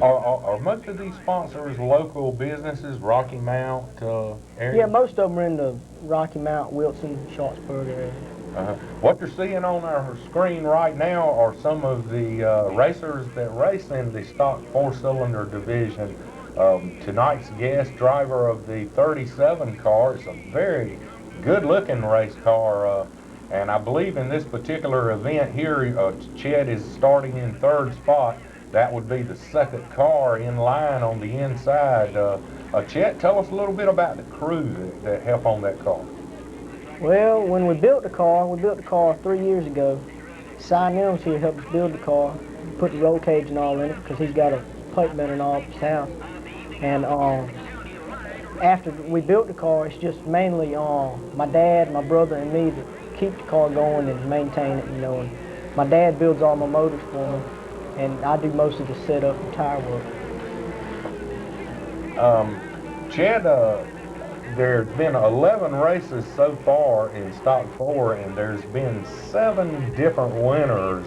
Are most of these sponsors local businesses, Rocky Mount area? Yeah, most of them are in the Rocky Mount, Wilson, Sharpsburg area. What you're seeing on our screen right now are some of the racers that race in the stock four-cylinder division. Tonight's guest driver of the 37 car is a very good-looking race car, and I believe in this particular event here, Chet is starting in third spot. That would be the second car in line on the inside. Chet, tell us a little bit about the crew that helped on that car. Well, when we built the car 3 years ago. Cy Nelms here helped us build the car, put the roll cage and all in it, because he's got a plate bender and all at his house. And after we built the car, it's just mainly my dad, my brother, and me that keep the car going and maintain it, you know. And my dad builds all my motors for me, and I do most of the setup and tire work. Chad, there's been 11 races so far in Stock 4, and there's been 7 different winners.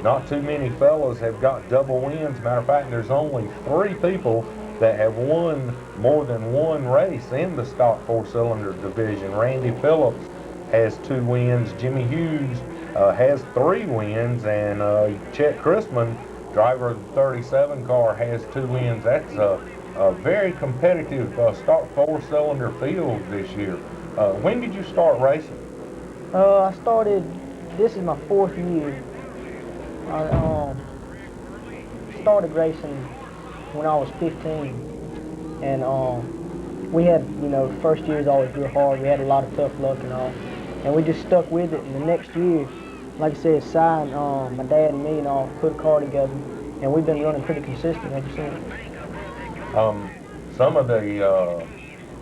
Not too many fellas have got double wins. Matter of fact, there's only 3 people that have won more than one race in the Stock 4-cylinder division. Randy Phillips has 2 wins. Jimmy Hughes has 3 wins, and Chet Christman, driver of the 37 car, has 2 wins. That's a very competitive stock 4-cylinder field this year. When did you start racing? I started, this is my 4th year. I started racing when I was 15. And we had, you know, the first year is always real hard. We had a lot of tough luck and all. And we just stuck with it. And the next year, like I said, Cy and my dad and me and all put a car together. And we've been running pretty consistent ever since. Some of the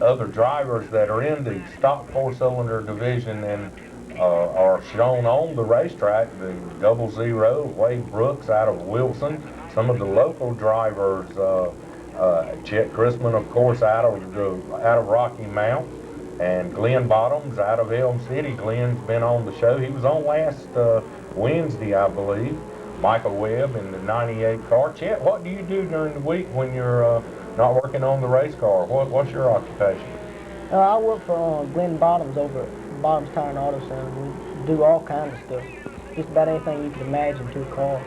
other drivers that are in the stock 4-cylinder division and are shown on the racetrack, the 00, Wade Brooks out of Wilson. Some of the local drivers, Chet Christman, of course, out of Rocky Mount, and Glenn Bottoms out of Elm City. Glenn's been on the show. He was on last Wednesday, I believe. Michael Webb in the 98 car. Chet, what do you do during the week when you're not working on the race car? What's your occupation? I work for Glenn Bottoms over at Bottoms Tire and Auto Center. We do all kinds of stuff. Just about anything you can imagine to a car.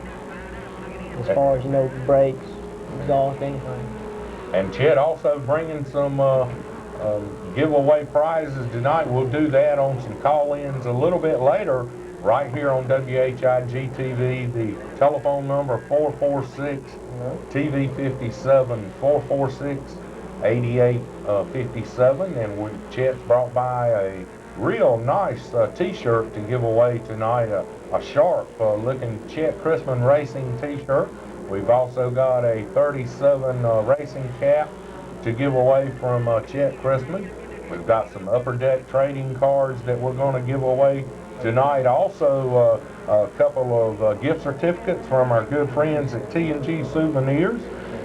As far as, you know, brakes, exhaust, anything. And Chet also bringing some giveaway prizes tonight. We'll do that on some call-ins a little bit later, right here on WHIG TV. The telephone number 446-TV57, 446-8857. And Chet's brought by a real nice t-shirt to give away tonight, a sharp looking Chet Christman Racing t-shirt. We've also got a 37 racing cap to give away from Chet Christman. We've got some Upper Deck trading cards that we're going to give away tonight. Also, a couple of gift certificates from our good friends at T&G Souvenirs.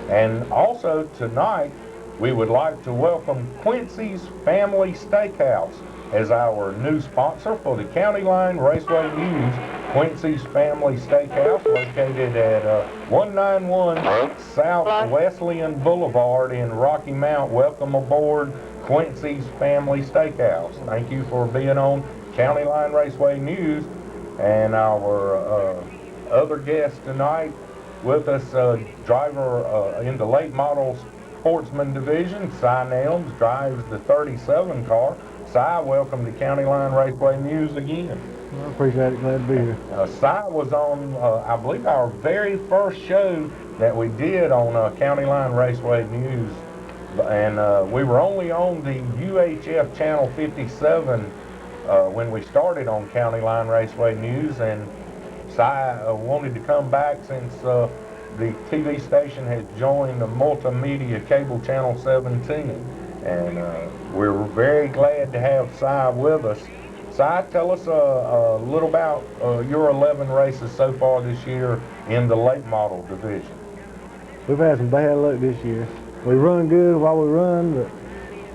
And also tonight, we would like to welcome Quincy's Family Steakhouse as our new sponsor for the County Line Raceway News. Quincy's Family Steakhouse, located at 191 South Wesleyan Boulevard in Rocky Mount. Welcome aboard Quincy's Family Steakhouse. Thank you for being on County Line Raceway News. And our other guest tonight with us, driver in the late model sportsman division, Cy Nelms, drives the 37 car. Cy, welcome to County Line Raceway News again. I appreciate it. Glad to be here. Cy was on, I believe, our very first show that we did on County Line Raceway News. And we were only on the UHF Channel 57 when we started on County Line Raceway News. And Cy wanted to come back since the TV station has joined the multimedia cable channel 17. And we're very glad to have Cy with us. Cy, tell us a little about your 11 races so far this year in the late model division. We've had some bad luck this year. We run good while we run, but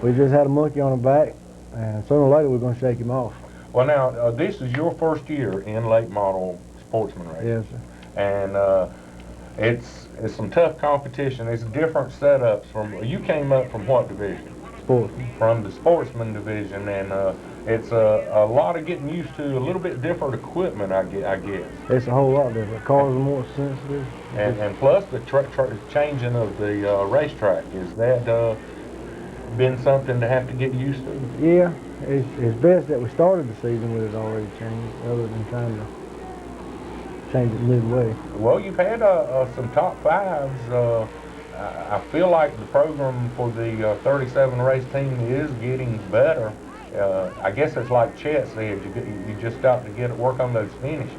we just had a monkey on the back, and sooner or later we're going to shake him off. Well, now, this is your first year in late model sportsman racing. Yes, sir. And it's some tough competition. It's different setups. You came up from what division? Sportsman. From the sportsman division, and it's a lot of getting used to a little bit different equipment, I guess. It's a whole lot different. Cars are more sensitive. And plus the changing of the racetrack. Is that been something to have to get used to? Yeah, it's best that we started the season with it already changed, other than trying to change it midway. Well, you've had some top fives. I feel like the program for the 37 race team is getting better. I guess it's like Chet said, you just got to work on those finishes.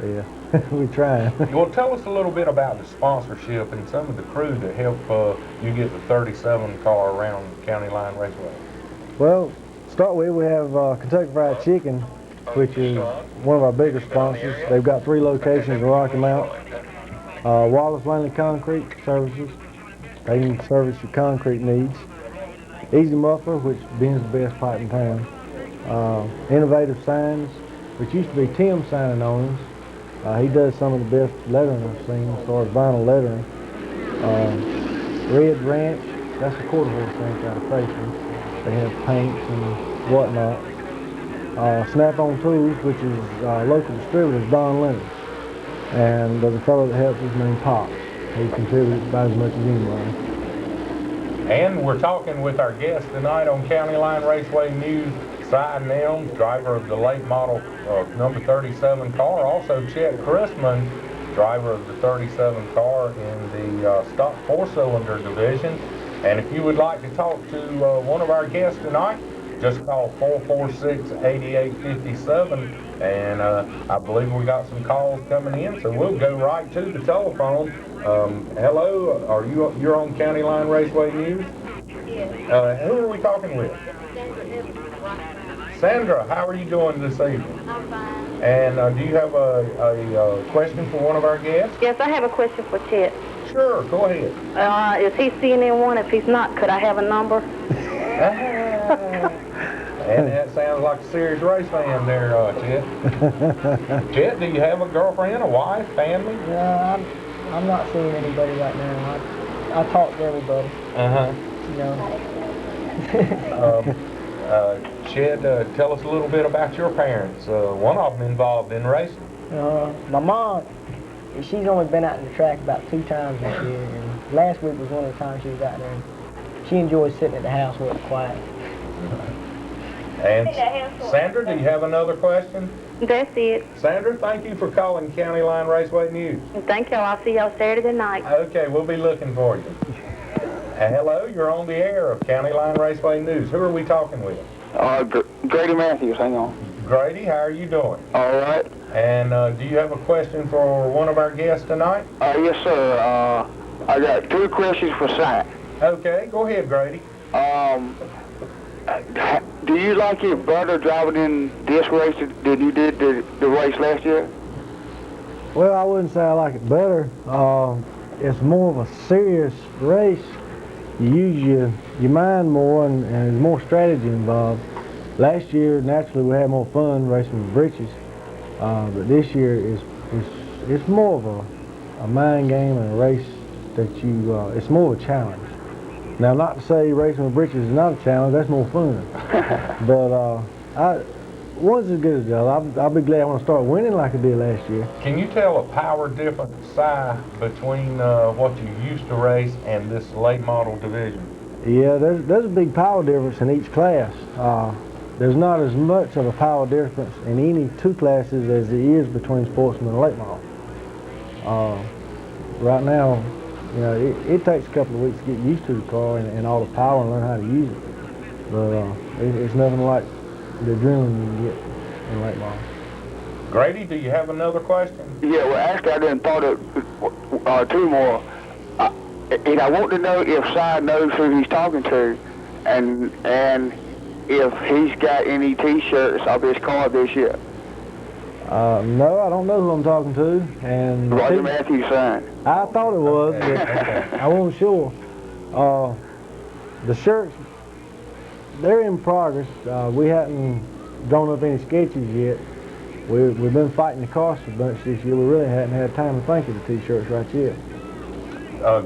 Yeah, we trying. Well, tell us a little bit about the sponsorship and some of the crew that help you get the 37 car around County Line Raceway. Well, to start with, we have Kentucky Fried Chicken, which is one of our bigger sponsors. They've got 3 locations in Rocky Mount. Wallace Langley Concrete Services, they can service your concrete needs. Easy Muffler, which bends the best pipe in town. Innovative Signs, which used to be Tim Signing on us. He does some of the best lettering I've seen as far as vinyl lettering. Red Ranch, that's a quarter horse ranch out of Faithful. They have paints and whatnot. Snap-on Tools, which is local distributor, Don Leonard. And there's a fellow that helps us named Pop. He contributes about as much as anybody. And we're talking with our guest tonight on County Line Raceway News, Cy Nelms, driver of the late model number 37 car. Also Chet Christman, driver of the 37 car in the stock 4-cylinder division. And if you would like to talk to one of our guests tonight, just call 446-8857. And I believe we got some calls coming in, so we'll go right to the telephone. Hello, you're on County Line Raceway News? Yes. Who are we talking with? Sandra, how are you doing this evening? I'm fine. And do you have a question for one of our guests? Yes, I have a question for Chet. Sure, go ahead. Is he CNN1? If he's not, could I have a number? And that sounds like a serious race fan there, Chet. Chet, do you have a girlfriend, a wife, family? No, I'm not seeing anybody right now. I talk to everybody. You know. Chet, tell us a little bit about your parents. One of them involved in racing. My mom, she's only been out in the track about 2 times this year, and last week was one of the times she was out there. She enjoys sitting at the house where it's quiet. And Sandra, do you have another question? That's it. Sandra, thank you for calling County Line Raceway News. Thank y'all. I'll see y'all Saturday night. Okay, we'll be looking for you. Hello, you're on the air of County Line Raceway News. Who are we talking with? Grady Matthews, hang on. Grady, how are you doing? All right. And do you have a question for one of our guests tonight? Yes, sir. I got 2 questions for Cy. Okay, go ahead, Grady. Do you like it better driving in this race than you did the race last year? Well, I wouldn't say I like it better. It's more of a serious race. You use your mind more, and there's more strategy involved. Last year, naturally, we had more fun racing with britches, but this year it's more of a mind game and a race that it's more of a challenge. Now, not to say racing with britches is not a challenge, that's more fun. But one's as good as the other. I'll be glad when I start winning like I did last year. Can you tell a power difference, Cy, between what you used to race and this late model division? Yeah, there's a big power difference in each class. There's not as much of a power difference in any 2 classes as there is between sportsman and late model. Right now, you know, it takes a couple of weeks to get used to the car and all the power and learn how to use it. But it's nothing like the adrenaline you can get in late model. Grady, do you have another question? Yeah, well, actually, I didn't thought of 2 more. And I want to know if Cy knows who he's talking to, and if he's got any T-shirts of his car this year. No, I don't know who I'm talking to. And Roger Matthews' son. I thought it was, but I wasn't sure. The shirts, they're in progress. We haven't drawn up any sketches yet. we've been fighting the cost a bunch this year. We really hadn't had time to think of the T-shirts right yet.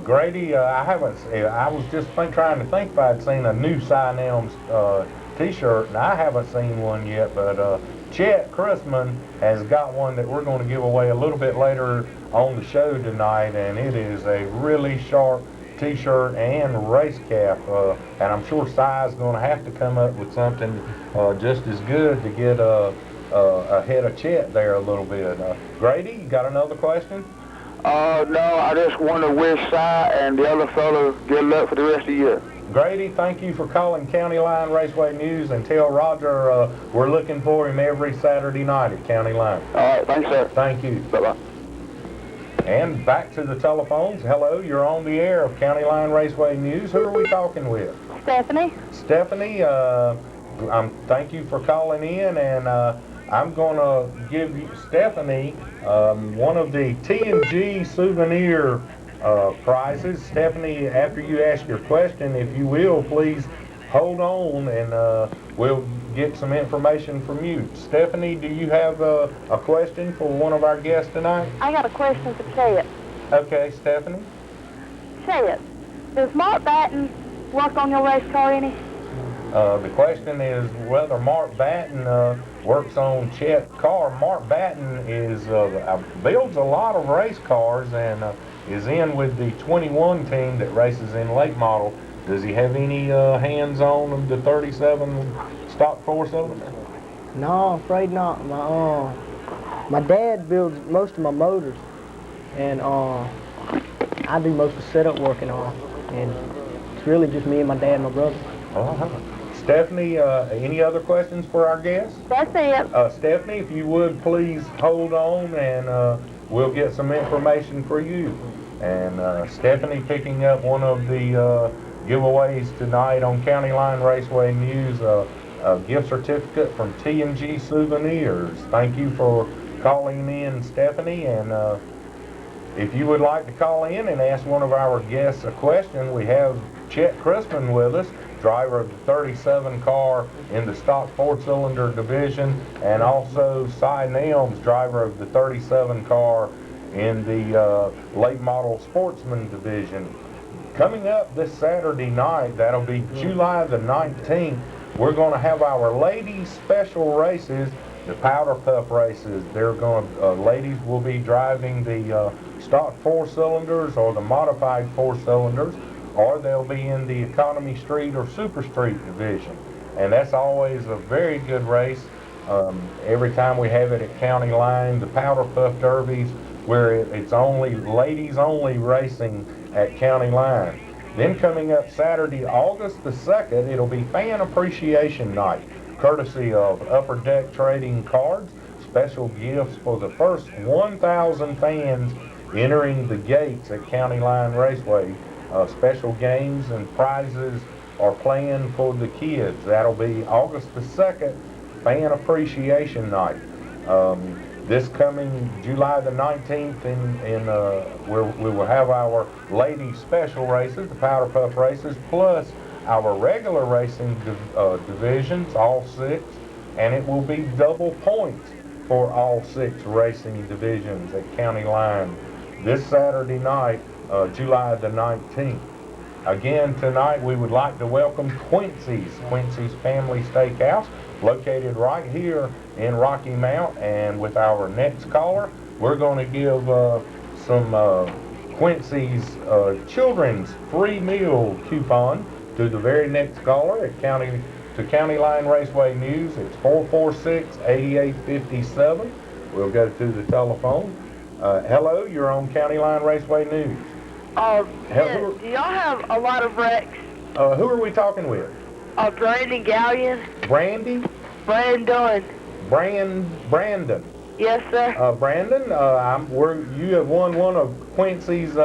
Grady, I haven't. I was just trying to think if I'd seen a new Cy Nelms T-shirt, and I haven't seen one yet. But Chet Christman has got one that we're going to give away a little bit later on the show tonight, and it is a really sharp T-shirt and race cap. And I'm sure Cy's going to have to come up with something just as good to get ahead of Chet there a little bit. Grady, you got another question? No, I just want to wish Cy and the other fellow good luck for the rest of the year. Grady, thank you for calling County Line Raceway News, and tell Roger we're looking for him every Saturday night at County Line. All right, thanks, sir. Thank you. Bye-bye. And back to the telephones. Hello, you're on the air of County Line Raceway News. Who are we talking with? Stephanie. Stephanie, thank you for calling in, and I'm going to give you, Stephanie, one of the T&G souvenir prizes. Stephanie, after you ask your question, if you will, please hold on, and we'll get some information from you. Stephanie, do you have a question for one of our guests tonight? I got a question for Chet. Okay, Stephanie. Chet, does Mark Batten work on your race car any? The question is whether Mark Batten works on Chet's car. Mark Batten is builds a lot of race cars and is in with the 21 team that races in late model. Does he have any hands on the 37 stock 4-cylinder? No, I'm afraid not. My dad builds most of my motors, and I do most of the setup work and all. And it's really just me and my dad and my brother. Stephanie, any other questions for our guest? That's it. Stephanie, if you would please hold on, and we'll get some information for you. And Stephanie picking up one of the giveaways tonight on County Line Raceway News, a gift certificate from T&G Souvenirs. Thank you for calling in, Stephanie. And if you would like to call in and ask one of our guests a question, we have Chet Christman with us, driver of the 37 car in the stock 4-cylinder division, and also Cy Nelms, driver of the 37 car in the late model sportsman division. Coming up this Saturday night, that'll be July the 19th, we're going to have our ladies special races, the powder puff races. They're going to, ladies will be driving the stock 4-cylinders or the modified 4-cylinders, or they'll be in the economy street or super street division. And that's always a very good race. Every time we have it at County Line, the powder puff derbies, where it's only ladies only racing at County Line. Then coming up Saturday, August the 2nd, it'll be Fan Appreciation Night, courtesy of Upper Deck Trading Cards. Special gifts for the first 1,000 fans entering the gates at County Line Raceway. Special games and prizes are planned for the kids. That'll be August the 2nd, Fan Appreciation Night. This coming July the 19th, we will have our ladies special races, the powder puff races, plus our regular racing divisions, all 6, and it will be double points for all 6 racing divisions at County Line this Saturday night, July the 19th. Again, tonight we would like to welcome Quincy's Family Steakhouse, located right here in Rocky Mount. And with our next caller, we're going to give some Quincy's children's free meal coupon to the very next caller at County Line Raceway News. It's 446-8857. We'll go to the telephone. Hello, you're on County Line Raceway News. Yeah, do y'all have a lot of wrecks? Who are we talking with? Brandon Gallion. Brandy? Brandon. Brandon. Yes, sir. Brandon, you have won one of Quincy's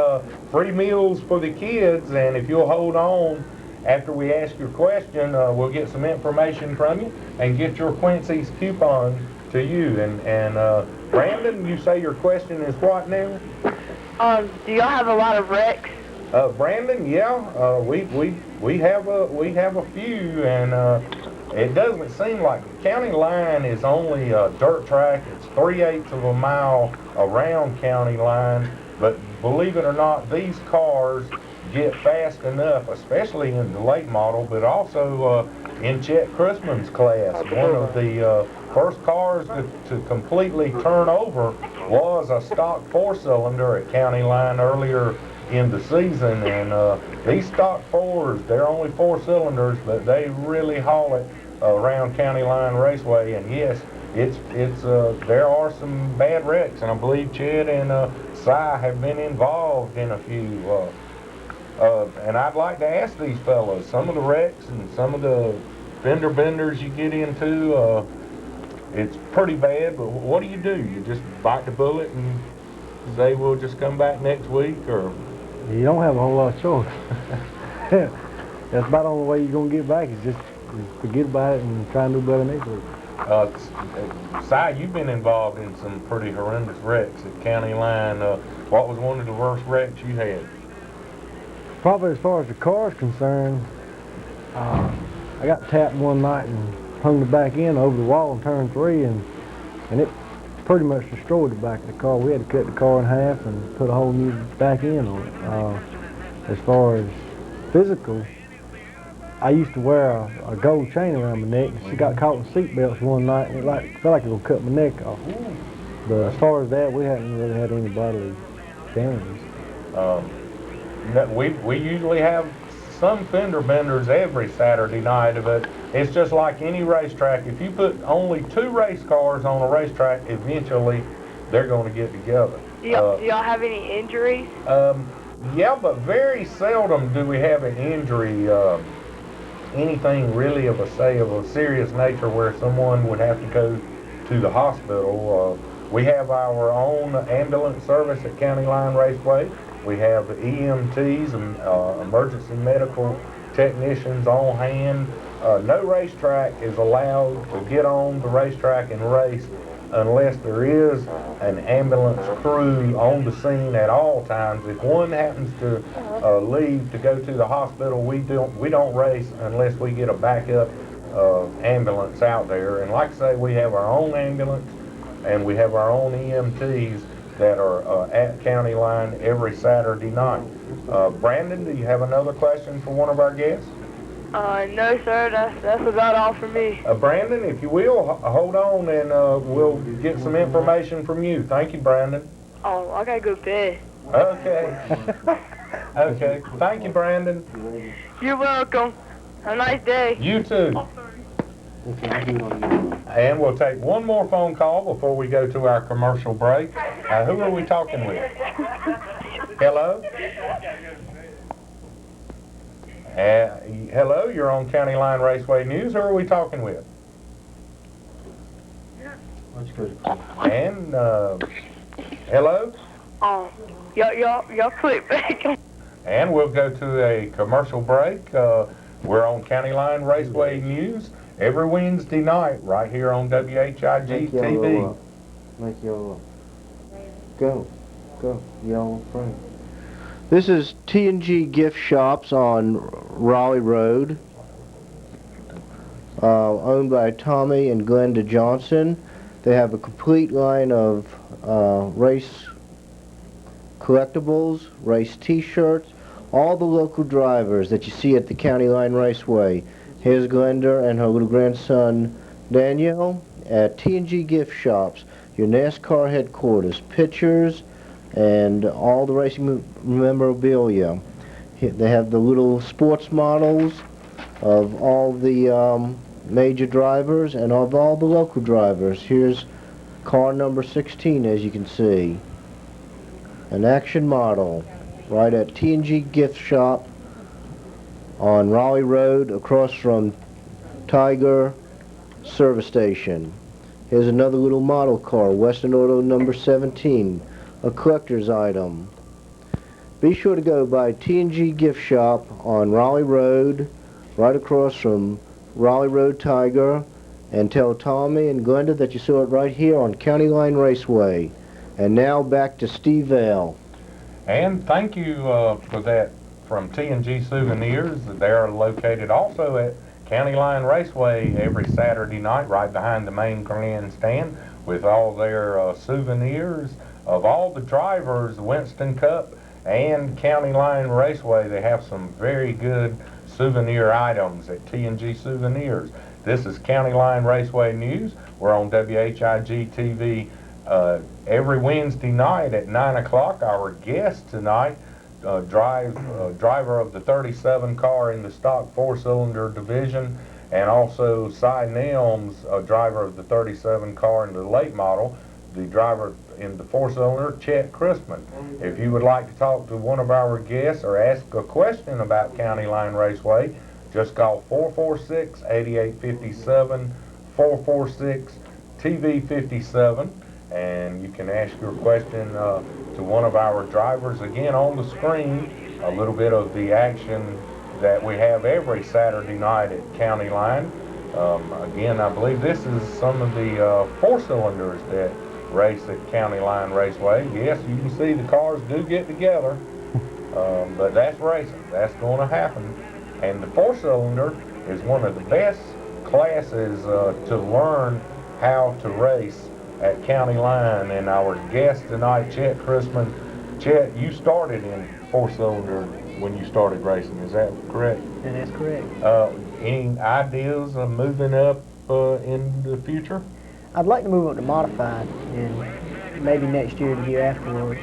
free meals for the kids, and if you'll hold on, after we ask your question, we'll get some information from you and get your Quincy's coupon to you. And Brandon, you say your question is what now? Do y'all have a lot of wrecks? Brandon, yeah, we have a few, and it doesn't seem like County Line is only a dirt track. It's 3/8 of a mile around County Line, but believe it or not, these cars get fast enough, especially in the late model, but also in Chet Christman's class. One of the first cars to completely turn over was a stock 4-cylinder at County Line earlier in the season, and these stock 4s, they're only 4 cylinders, but they really haul it around County Line Raceway. And yes, there are some bad wrecks, and I believe Chet and Si have been involved in a few. And I'd like to ask these fellows, some of the wrecks and some of the fender benders you get into, it's pretty bad, but what do? You just bite the bullet and say we'll just come back next week, or? You don't have a whole lot of choice. That's about the only way you're going to get back is just forget about it and try and do better next week. Si, you've been involved in some pretty horrendous wrecks at County Line. What was one of the worst wrecks you had? Probably as far as the car is concerned, I got tapped one night and hung the back end over the wall in turn 3, and it pretty much destroyed the back of the car. We had to cut the car in half and put a whole new back end on it. As far as physical, I used to wear a gold chain around my neck, and she got caught in seat belts one night, and it felt like it was going to cut my neck off. But as far as that, we hadn't really had any bodily damage. We usually have some fender benders every Saturday night, but it's just like any racetrack. If you put only 2 race cars on a racetrack, eventually they're going to get together. Do y'all have any injuries? Yeah, but very seldom do we have an injury, anything really of a serious nature where someone would have to go to the hospital. We have our own ambulance service at County Line Raceway. We have EMTs and emergency medical technicians on hand. No racetrack is allowed to get on the racetrack and race unless there is an ambulance crew on the scene at all times. If one happens to leave to go to the hospital, we don't race unless we get a backup ambulance out there. And like I say, we have our own ambulance and we have our own EMTs that are at County Line every Saturday night. Brandon, do you have another question for one of our guests? No, sir. That's about all for me. Brandon, if you will, hold on and we'll get some information from you. Thank you, Brandon. Oh, I gotta go to bed. Okay. Okay. Thank you, Brandon. You're welcome. Have a nice day. You too. And we'll take one more phone call before we go to our commercial break. Who are we talking with? Hello? Hello, you're on County Line Raceway News. Who are we talking with? And, hello? Y'all click back. And we'll go to a commercial break. We're on County Line Raceway News every Wednesday night right here on WHIG TV. Make y'all go, y'all friend. This is T&G Gift Shops on Raleigh Road, owned by Tommy and Glenda Johnson. They have a complete line of race collectibles, race t-shirts, all the local drivers that you see at the County Line Raceway. Here's Glenda and her little grandson Daniel at T&G Gift Shops, your NASCAR headquarters, pictures and all the racing memorabilia. They have the little sports models of all the major drivers and of all the local drivers. Here's car number 16, as you can see. An action model right at T&G Gift Shop on Raleigh Road across from Tiger Service Station. Here's another little model car, Western Auto number 17, a collector's item. Be sure to go by T&G Gift Shop on Raleigh Road, right across from Raleigh Road Tiger, and tell Tommy and Glenda that you saw it right here on County Line Raceway. And now back to Steve Vail. And thank you for that from T&G Souvenirs. They are located also at County Line Raceway every Saturday night right behind the main grandstand with all their souvenirs of all the drivers, Winston Cup and County Line Raceway. They have some very good souvenir items at T&G Souvenirs. This is County Line Raceway News. We're on WHIG TV every Wednesday night at 9 o'clock. Our guest tonight, driver of the 37 car in the stock 4-cylinder division, and also Cy Nelms, driver of the 37 car in the late model, the driver in the 4-cylinder, Chet Christman. If you would like to talk to one of our guests or ask a question about County Line Raceway, just call 446-8857, 446-TV57, and you can ask your question to one of our drivers. Again, on the screen, a little bit of the action that we have every Saturday night at County Line. Again, I believe this is some of the 4-cylinders that race at County Line Raceway. Yes, you can see the cars do get together, but that's racing. That's going to happen. And the 4-cylinder is one of the best classes to learn how to race at County Line. And our guest tonight, Chet Christman. Chet, you started in 4-cylinder when you started racing, is that correct? And that's correct. Any ideas of moving up in the future? I'd like to move up to modified, and maybe next year, the year afterwards.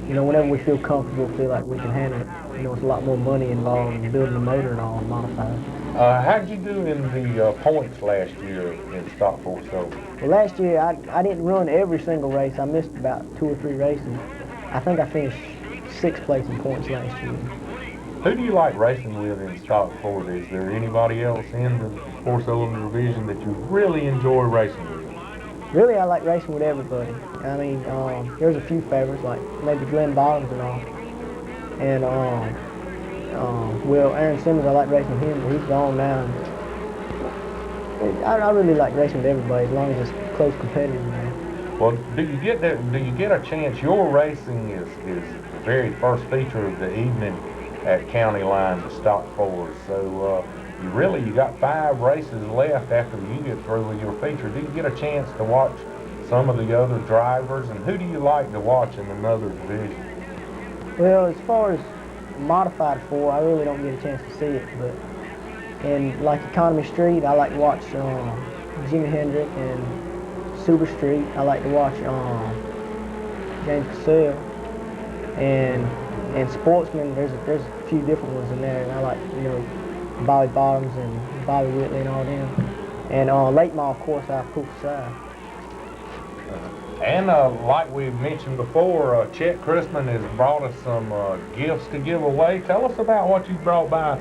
You know, whenever we feel comfortable, feel like we can handle it. You know, it's a lot more money involved in building the motor and all in modified. How'd you do in the points last year in stock 4-cylinder? Well, last year, I didn't run every single race. I missed about 2 or 3 races. I think I finished 6th place in points last year. Who do you like racing with in stock 4? Is there anybody else in the 4-cylinder division that you really enjoy racing with? Really, I like racing with everybody. I mean, there's a few favorites, like maybe Glenn Bottoms and all. And, well, Aaron Simmons, I like racing with him, but he's gone now. And I really like racing with everybody, as long as it's close competitive. Well, do you get a chance? Your racing is the very first feature of the evening at County Line, the stock 4s. So you got 5 races left after you get through with your feature. Do you get a chance to watch some of the other drivers, and who do you like to watch in another division? Well, as far as modified 4, I really don't get a chance to see it, but in like Economy Street, I like to watch Jimi Hendrix, and Super Street, I like to watch James Cassell, and Sportsman. There's a few different ones in there, and I like, you know, Bobby Bottoms and Bobby Whitley and all them. And late model, of course, I pull aside. And like we mentioned before, Chet Christman has brought us some gifts to give away. Tell us about what you brought by.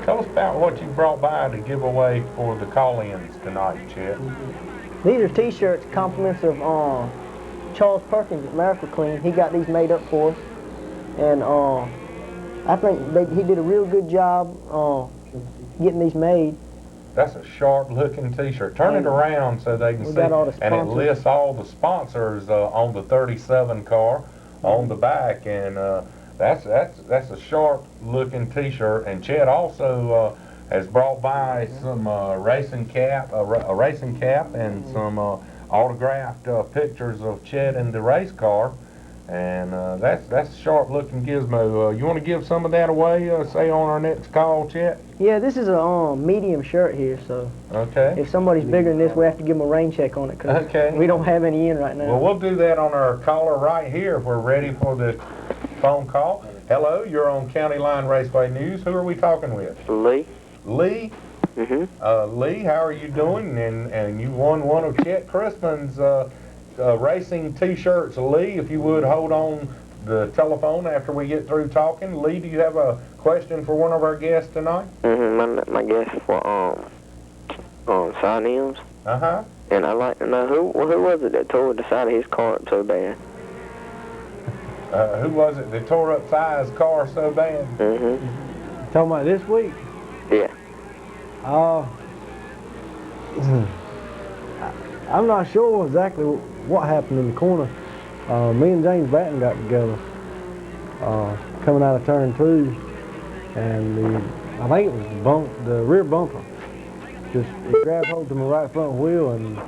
Tell us about what you brought by to give away for the call-ins tonight, Chet. These are T-shirts, compliments of Charles Perkins at America Clean. He got these made up for us, and I think he did a real good job getting these made. That's a sharp-looking T-shirt. Turn it around so they can see. Got all the and it lists all the sponsors on the 37 car on the back, and that's a sharp-looking T-shirt. And Chet also has brought by some racing cap, a racing cap, and some autographed pictures of Chet in the race car. And that's a sharp-looking gizmo. You want to give some of that away, say on our next call, Chet? Yeah, this is a medium shirt here, so okay. If somebody's bigger than this, we have to give them a rain check on it, because we don't have any in right now. Well, we'll do that on our caller right here if we're ready for the phone call. Hello, you're on County Line Raceway News. Who are we talking with? Lee. Lee? Mm-hmm. Lee, how are you doing? And you won one of Chet Christman's racing T-shirts. Lee, if you would hold on the telephone after we get through talking. Lee, do you have a question for one of our guests tonight? Mm-hmm. My guest for Cy Nelms. Uh-huh. And I'd like to know who was it that tore the side of his car up so bad? Who was it that tore up Cy's car so bad? Mm-hmm. Talking about this week? Yeah. I'm not sure exactly what happened in the corner. Me and James Batten got together coming out of turn 2, and I think it was the rear bumper. Just it grabbed hold to my right front wheel and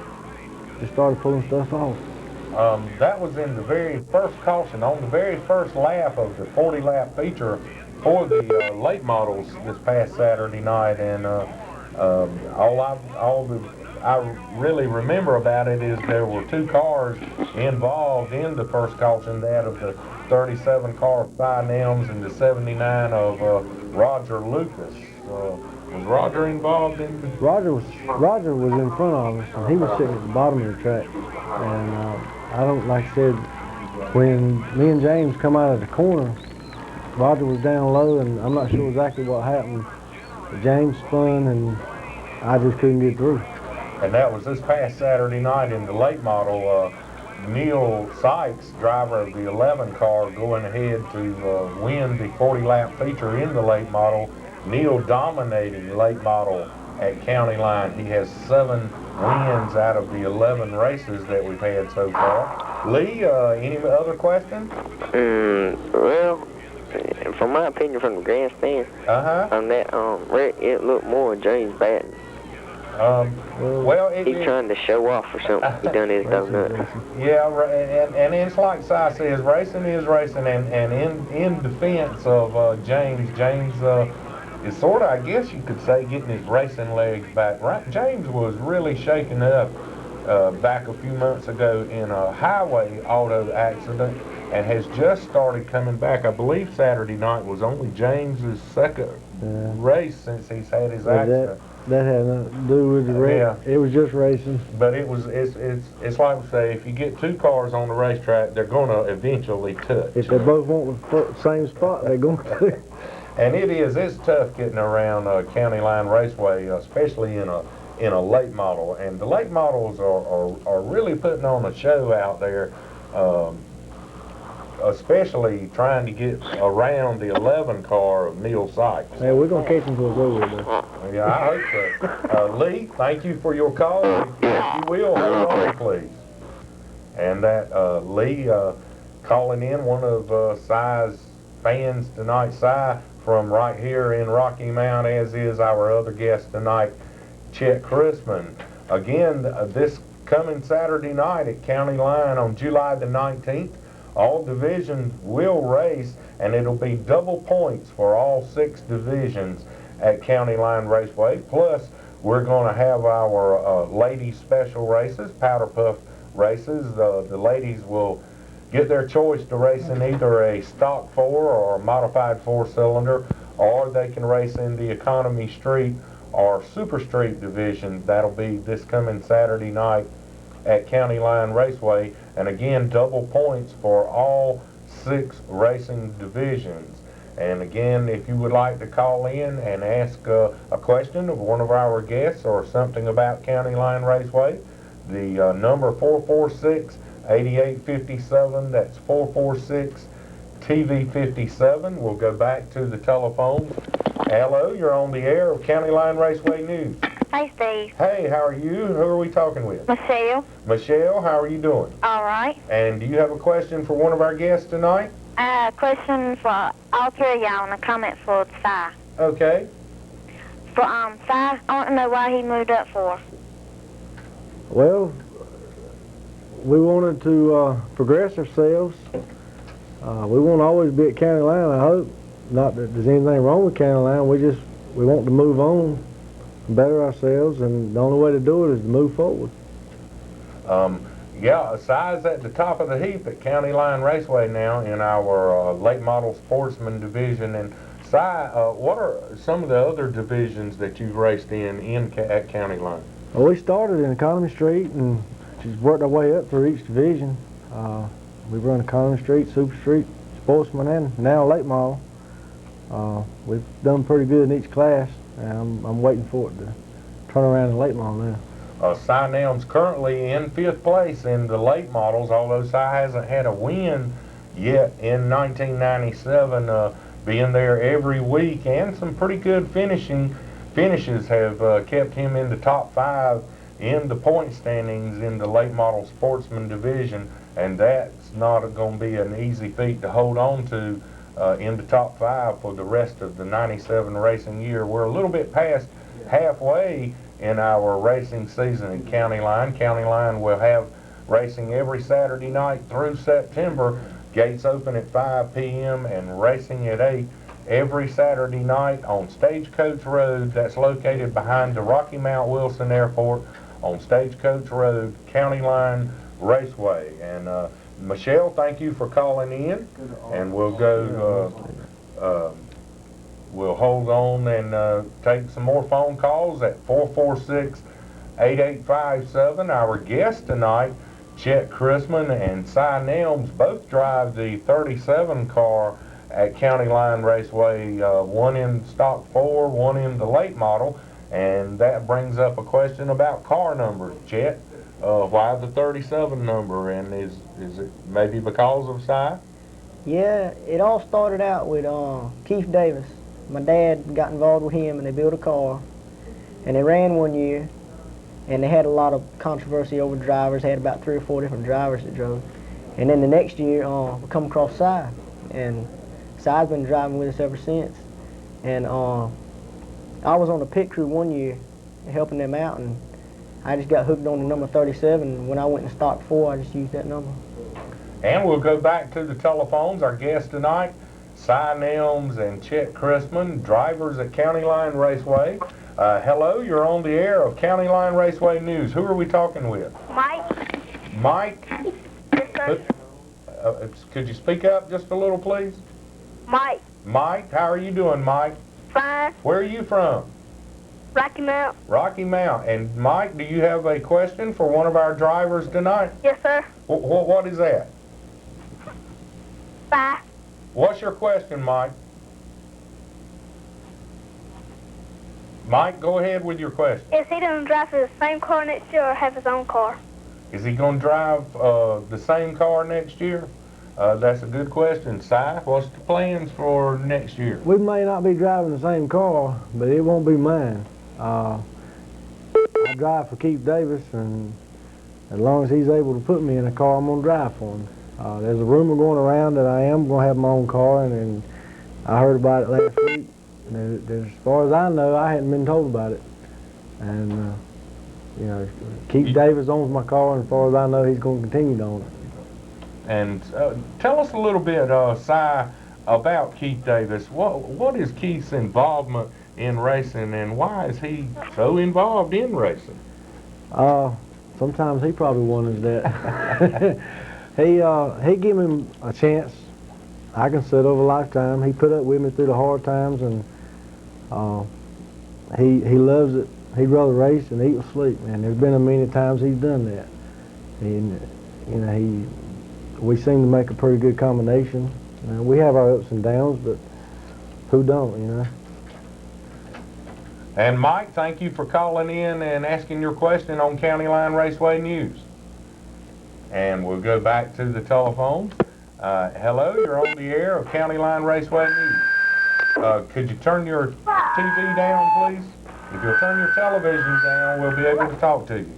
just started pulling stuff off. That was in the very first caution, on the very first lap of the 40-lap feature for the late models this past Saturday night, and all I really remember about it is there were 2 cars involved in the first caution, that of the 37 car of Cy Nelms and the 79 of Roger Lucas. Was Roger involved in? Roger was in front of us, and he was sitting at the bottom of the track. And I don't, like I said, when me and James come out of the corner, Roger was down low, and I'm not sure exactly what happened. But James spun, and I just couldn't get through. And that was this past Saturday night in the late model. Neil Sykes, driver of the 11 car, going ahead to win the 40-lap feature in the late model. Neil dominating late model at County Line. He has 7 wins out of the 11 races that we've had so far. Lee, any other questions? Well, from my opinion, from the grandstand, on that wreck, it looked more James Batten. Well, he's trying to show off or something. He done his donut. Yeah, and it's like Si says, racing is racing, and in defense of James is sort of, I guess you could say, getting his racing legs back. Right? James was really shaken up back a few months ago in a highway auto accident and has just started coming back. I believe Saturday night was only James's second race since he's had his accident. That had nothing to do with the race. Yeah. It was just racing. But it's like we say, if you get 2 cars on the racetrack, they're going to eventually touch. If they both want the same spot, they're going to. And it's tough getting around County Line Raceway, especially in a late model. And the late models are really putting on a show out there, especially trying to get around the 11 car of Neil Sykes. Hey, we're going to catch him for a go with though. Yeah, I hope so. Lee, thank you for your call. If you will, hold on, please. And that Lee calling in, one of Cy's fans tonight, Cy, from right here in Rocky Mount, as is our other guest tonight, Chet Christman. Again, this coming Saturday night at County Line on July the 19th, all divisions will race, and it'll be double points for all 6 divisions at County Line Raceway. Plus, we're going to have our ladies special races, powder puff races. The ladies will get their choice to race in either a stock 4 or a modified 4-cylinder, or they can race in the economy street or super street division. That'll be this coming Saturday night at County Line Raceway. And again, double points for all 6 racing divisions. And again, if you would like to call in and ask a question of one of our guests or something about County Line Raceway, the number 446-8857, that's 446-TV57. We'll go back to the telephone. Hello, you're on the air of County Line Raceway News. Hey, Steve. Hey, how are you? Who are we talking with? Michelle. Michelle, how are you doing? All right. And do you have a question for one of our guests tonight? Question for all 3 of y'all and a comment for Cy. Okay. For Cy, I want to know why he moved up for. Well, we wanted to progress ourselves. We won't always be at County Line, I hope. Not that there's anything wrong with County Line. We want to move on, better ourselves, and the only way to do it is to move forward. Yeah, Cy's at the top of the heap at County Line Raceway now in our late model sportsman division. And Cy, what are some of the other divisions that you've raced at County Line? Well, we started in Economy Street and just worked our way up through each division. We've run Economy Street, Super Street, Sportsman, and now late model. We've done pretty good in each class, and I'm waiting for it to turn around in late model now. Cy Nelms currently in 5th place in the late models, although Cy hasn't had a win yet in 1997, being there every week, and some pretty good finishes have kept him in the top 5 in the point standings in the late model sportsman division, and that's not going to be an easy feat to hold on to in the top 5 for the rest of the 97 racing year. We're a little bit past halfway in our racing season in County Line. County Line will have racing every Saturday night through September. Gates open at 5 p.m. and racing at 8 every Saturday night on Stagecoach Road. That's located behind the Rocky Mount Wilson Airport on Stagecoach Road, County Line Raceway. And Michelle, thank you for calling in, and we'll go, we'll hold on and take some more phone calls at 446-8857. Our guest tonight, Chet Christman and Cy Nelms, both drive the 37 car at County Line Raceway, one in stock 4, one in the late model, and that brings up a question about car numbers. Chet, why the 37 number, and is it maybe because of Cy? Yeah, it all started out with Keith Davis. My dad got involved with him, and they built a car, and they ran one year, and they had a lot of controversy over drivers. They had about 3 or 4 different drivers that drove. And then the next year, we come across Cy, and Cy's been driving with us ever since. And I was on the pit crew one year helping them out, and I just got hooked on the number 37. When I went in stock 4, I just used that number. And we'll go back to the telephones. Our guests tonight, Cy Nelms and Chet Christman, drivers at County Line Raceway. Hello, you're on the air of County Line Raceway News. Who are we talking with? Mike. Mike? Yes, sir. Could you speak up just a little, please? Mike. Mike, how are you doing, Mike? Fine. Where are you from? Rocky Mount. Rocky Mount. And Mike, do you have a question for one of our drivers tonight? Yes, sir. What is that? Bye. What's your question, Mike? Mike, go ahead with your question. Is he going to drive the same car next year or have his own car? Is he going to drive the same car next year? That's a good question. Cy, what's the plans for next year? We may not be driving the same car, but it won't be mine. I drive for Keith Davis, and as long as he's able to put me in a car, I'm going to drive for him. There's a rumor going around that I am going to have my own car, and I heard about it last week. And as far as I know, I hadn't been told about it. And, you know, Keith Davis owns my car, and as far as I know, he's going to continue to own it. And tell us a little bit, Cy, about Keith Davis. What is Keith's involvement in racing, and why is he so involved in racing? Sometimes he probably wonders that. He give me a chance. I consider over a lifetime. He put up with me through the hard times, and he loves it. He'd rather race than eat or sleep, and there's been a many times he's done that. And you know, we seem to make a pretty good combination. We have our ups and downs, but who don't, you know? And Mike, thank you for calling in and asking your question on County Line Raceway News. And we'll go back to the telephone. Hello, you're on the air of County Line Raceway News. Could you turn your TV down, please? If you'll turn your television down, we'll be able to talk to you.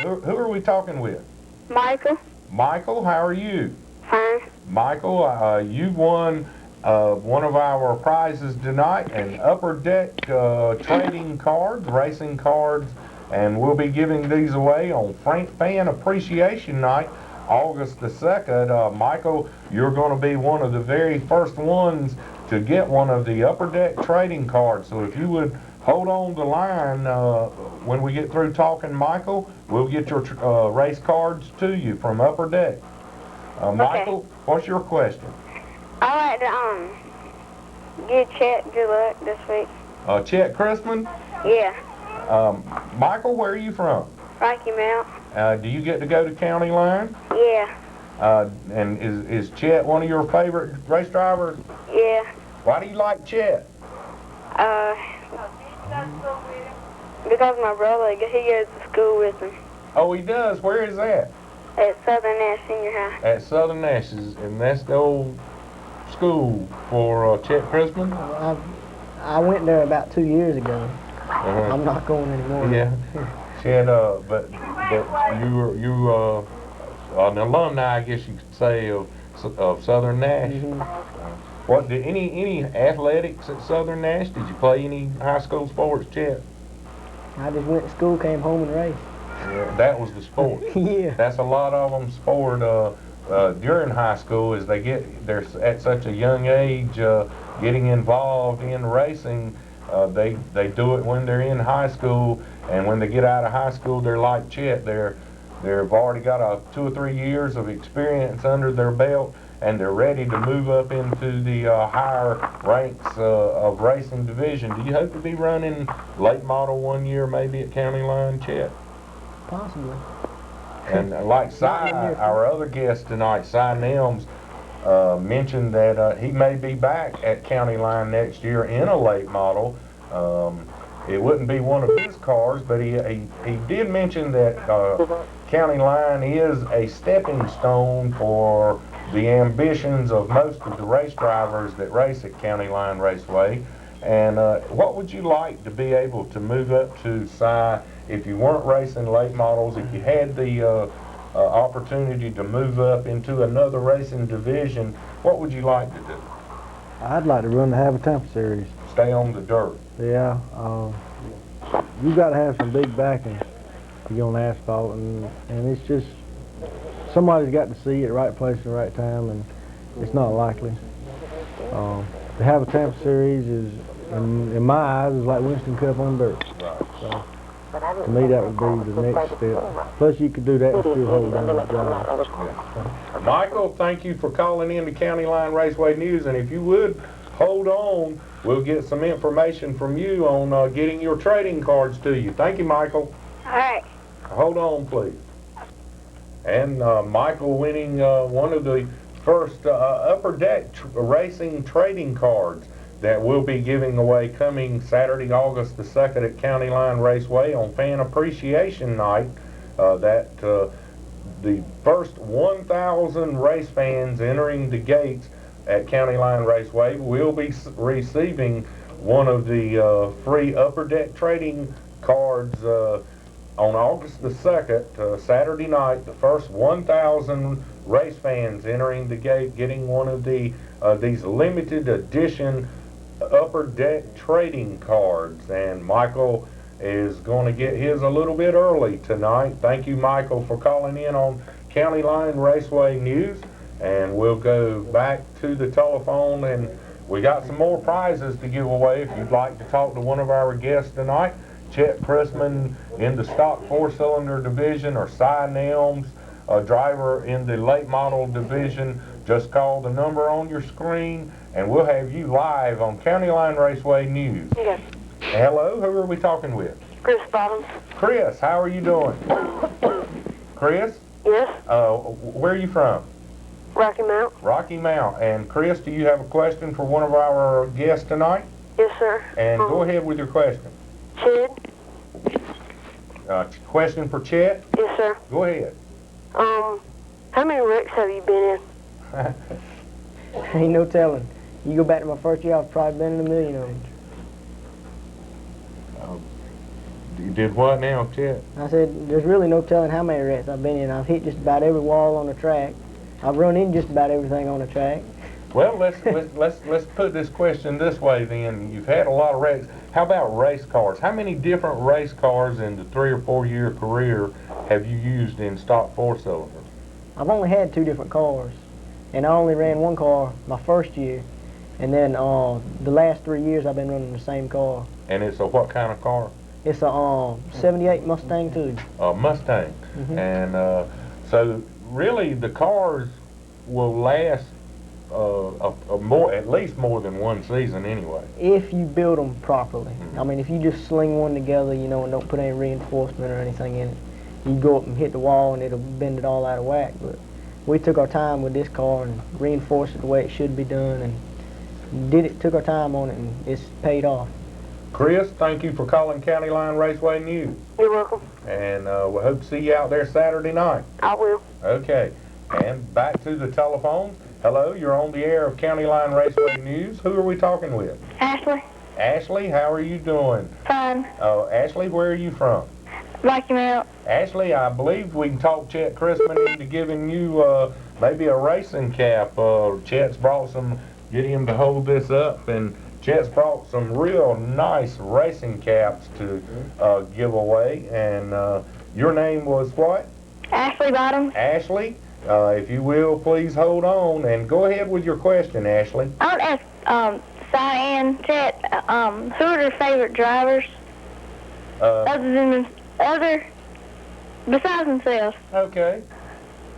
Who are we talking with? Michael. Michael, how are you? Fine. Michael, you won one of our prizes tonight, an upper deck trading cards, racing cards, and we'll be giving these away on Fan Appreciation Night, August the 2nd. Michael, you're going to be one of the very first ones to get one of the upper deck trading cards. So if you would hold on the line when we get through talking, Michael, we'll get your race cards to you from Upper Deck. Michael, what's your question? I'd like to give Chet good luck this week. Chet Christman? Yeah. Michael, where are you from? Rocky Mount. Do you get to go to County Line? Yeah. And is Chet one of your favorite race drivers? Yeah. Why do you like Chet? Because my brother, he goes to school with him. Oh, he does? Where is that? At Southern Nash Senior High. At Southern Nash's, and that's the old school for Chet Christman? I went there about 2 years ago. I'm not going anymore. Yeah. Chet, but you were an alumni, I guess you could say, of of Southern Nash. Mm-hmm. What did any athletics at Southern Nash? Did you play any high school sports, Chet? I just went to school, came home and raced. Yeah, that was the sport. Yeah. That's a lot of them sport during high school as they're at such a young age getting involved in racing. They do it when they're in high school, and when they get out of high school, they're like Chet. They've already got 2 or 3 years of experience under their belt, and they're ready to move up into the higher ranks of racing division. Do you hope to be running late model one year, maybe at County Line, Chet? Possibly. And like Si, our other guest tonight, Si Nelms, mentioned that he may be back at County Line next year in a late model. It wouldn't be one of his cars, but he did mention that County Line is a stepping stone for the ambitions of most of the race drivers that race at County Line Raceway. And what would you like to be able to move up to, Si, if you weren't racing late models, if you had the opportunity to move up into another racing division, what would you like to do? I'd like to run the Have a Tampa series. Stay on the dirt. Yeah, you got to have some big backing to get on asphalt, and it's just somebody's got to see it at the right place at the right time, and it's not likely. The Have a Tampa series is, in my eyes, is like Winston Cup on dirt. Right. So, to me, that would be the next step. Plus, you could do that and still hold down the job. Yeah. Michael, thank you for calling in to County Line Raceway News, and if you would hold on, we'll get some information from you on getting your trading cards to you. Thank you, Michael. All right. Hold on, please. And Michael winning one of the first Upper Deck Racing trading cards that we'll be giving away coming Saturday, August the 2nd at County Line Raceway on Fan Appreciation Night. The first 1,000 race fans entering the gates at County Line Raceway will be receiving one of the free Upper Deck trading cards on August the 2nd, Saturday night. The first 1,000 race fans entering the gate getting one of these limited edition Upper Deck trading cards, and Michael is going to get his a little bit early tonight. Thank you, Michael, for calling in on County Line Raceway News, and we'll go back to the telephone, and we got some more prizes to give away if you'd like to talk to one of our guests tonight. Chet Christman in the stock 4-cylinder division, or Si Nelms, a driver in the late model division. Just call the number on your screen, and we'll have you live on County Line Raceway News. Okay. Hello, who are we talking with? Chris Bottoms. Chris, how are you doing? Chris? Yes. Where are you from? Rocky Mount. Rocky Mount. And Chris, do you have a question for one of our guests tonight? Yes, sir. And go ahead with your question. Chet. Question for Chet? Yes, sir. Go ahead. How many wrecks have you been in? Ain't no telling. You go back to my first year, I've probably been in 1 million of them. You did what now, Chet? I said, there's really no telling how many wrecks I've been in. I've hit just about every wall on the track. I've run in just about everything on the track. Well, let's put this question this way then. You've had a lot of wrecks. How about race cars? How many different race cars in the 3 or 4 year career have you used in stock 4-cylinder? I've only had 2 different cars, and I only ran one car my first year, and then the last 3 years I've been running the same car. And it's a what kind of car? It's a 78 Mustang too. A Mustang. Mm-hmm. And so really the cars will last at least more than one season anyway. If you build them properly. Mm-hmm. I mean, if you just sling one together, you know, and don't put any reinforcement or anything in it, you go up and hit the wall and it'll bend it all out of whack. But we took our time with this car and reinforced it the way it should be done, and took our time on it, and it's paid off. Chris, thank you for calling County Line Raceway News. You're welcome. And we hope to see you out there Saturday night. I will. Okay. And back to the telephone. Hello, you're on the air of County Line Raceway News. Who are we talking with? Ashley. Ashley, how are you doing? Fine. Ashley, where are you from? Rocky Mount. Ashley, I believe we can talk Chet Christman into giving you maybe a racing cap. Chet's brought some, get him to hold this up, and Chet's brought some real nice racing caps to give away. And your name was what? Ashley Bottom. Ashley, if you will, please hold on and go ahead with your question, Ashley. I want to ask Cyan, Chet, who are their favorite drivers? Besides themselves. Okay.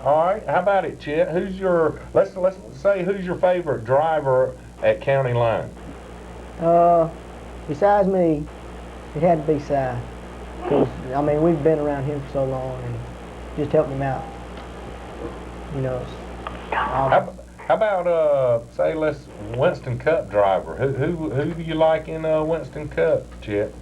All right. How about it, Chet? Who's your, let's say, who's your favorite driver at County Line? Besides me, it had to be Si. Because, I mean, we've been around him for so long and just helped him out. You know. How about, say, Winston Cup driver? Who do you like in Winston Cup, Chet?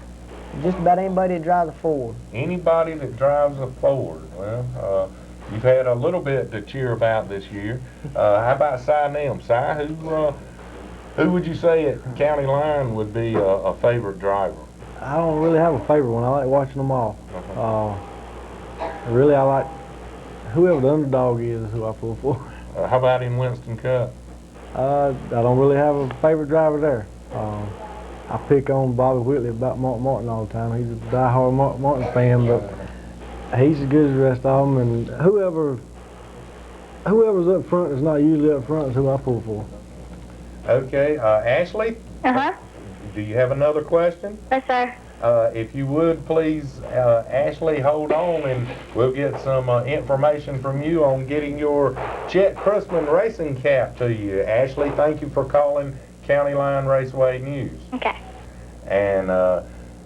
Just about anybody that drives a Ford. Anybody that drives a Ford. Well, you've had a little bit to cheer about this year. How about Si Nelms? Si, who would you say at County Line would be a favorite driver? I don't really have a favorite one. I like watching them all. Really, I like whoever the underdog is who I pull for. How about in Winston Cup? I don't really have a favorite driver there. I pick on Bobby Whitley about Mark Martin all the time. He's a diehard Mark Martin fan, but he's as good as the rest of them. And whoever's up front is not usually up front is who I pull for. Okay, Ashley? Uh-huh. Do you have another question? Yes, sir. If you would, please, Ashley, hold on, and we'll get some information from you on getting your Chet Christman racing cap to you. Ashley, thank you for calling County Line Raceway News. Okay. And